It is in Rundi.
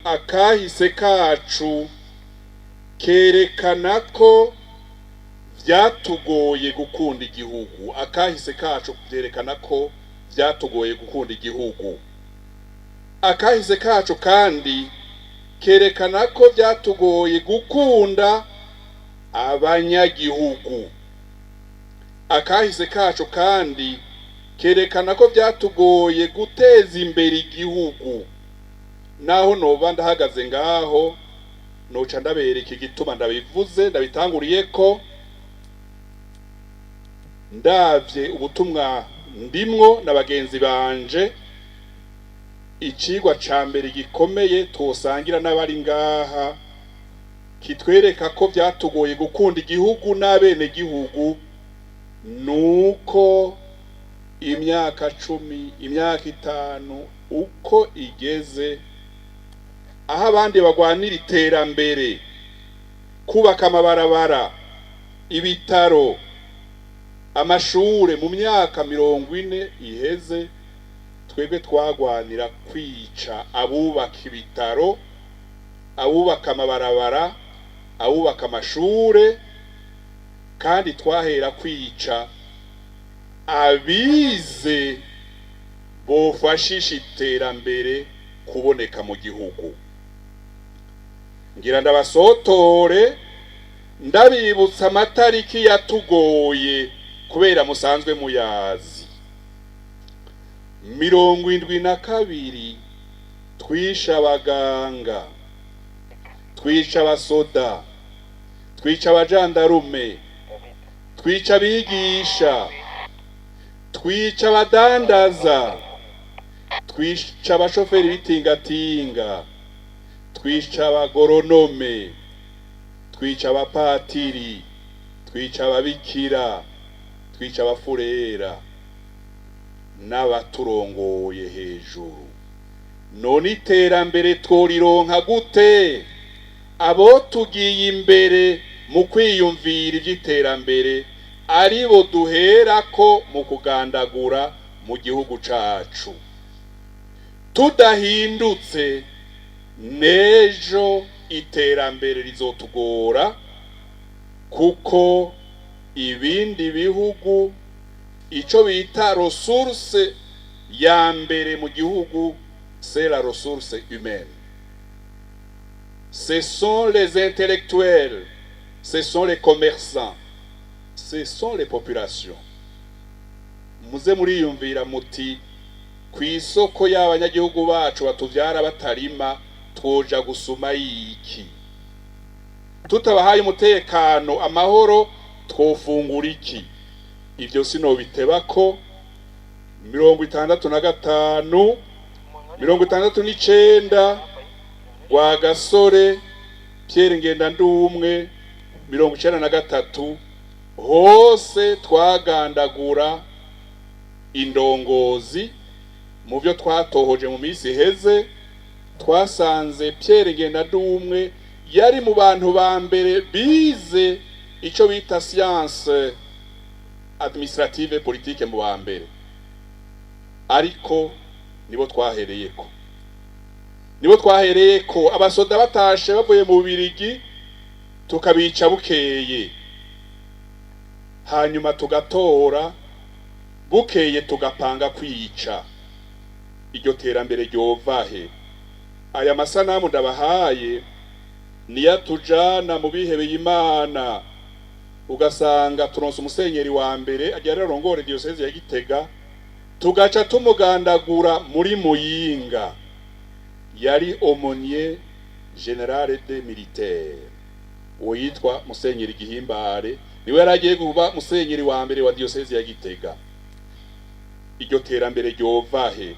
akahise kacu kerekana ko vyatugoye gukunda igihugu. Akahise kacu vyerekana ko vyatugoye gukunda igihugu. Akahise kacu kandi kerekana ko vyatugoye gukunda abanyagihugu. Akahise kacu kandi kerekana ko vyatugoye guteza imbere igihugu. Naho noba ndahagaze ngaho noca ndabereka igituma ndabivuze, ndabitanguriye ko ndavye ubutumwa ndimwo na bagenzi banje. Icigwa ca mbere gikomeye twosangira n'abari ngaha kitwereka ko vyatugoye gukunda igihugu n'abene gihugu nuko imyaka 10, imyaka 5 uko igeze, aho abandi bagwanira iterambere, kubaka amabarabara, ibitaro, amashure mu myaka 40 iheze, twebwe twagwanira kwica abubaka ibitaro, abubaka amabarabara, abubaka amashure, kandi twahera kwica abize bofashisha iterambere kuboneka mu gihugu. Ngira ndabasotore ndabibutsa amatariki yatugoye kubera musanzwe muyazi. 72 twisha abaganga, twica abasoda, twica abajandarume, twica abigisha, twica abadandaza, twica abashoferi b'itingatinga, twica abagoronome, twica abapatiri, twica ababikira, twica abafurera n'abaturongoye hejuru. None iterambere tworironka gute abo tugiye imbere mu kwiyumvira iby'iterambere aribo duherako mu kugandagura mu gihugu cacu? Tudahindutse nejo iterambere rizotugora, kuko ibindi bihugu ico bita ressource ya mbere mu gihugu c'est la ressource humaine. Ce sont les intellectuels, ce sont les commerçants, ce sont les populations. Muze muriyumvira muti kwisoko y'abanyagihugu bacu batuvyara batarima twoja gusuma iki? Tutabahaye umutekano, amahoro, twofungura iki? Ivyo sinobitebako. 65, 69 Rwagasore, Pierre Ngendandumwe, 93 hose twagandagura indongozi. Mu byo twatohoje mu minsi heze twasanze Pierre Ngendandumwe yari mu bantu ba mbere bize ico bita science administrative politique mu ba mbere, ariko nibo twahereyeko abasoda batashe bavuye mu Bubiligi tukabica bukeye, hanyuma tugatora bukeye tugapanga kwica. Iryo terambere ryovahe? Aya masanamu ndabahaye niya tujana mu bihebeye Imana, ugasanga turonse umusenyeri wa mbere ajya rarongore diocese ya Gitega, tugaca tumugandagura muri Muyinga. Yari aumônier général des militaires, uyitwa Musenyeri Gihimbare, niwe yaragiye kuba musenyeri wa mbere wa diocese ya Gitega. Iryo terambere ryovahe?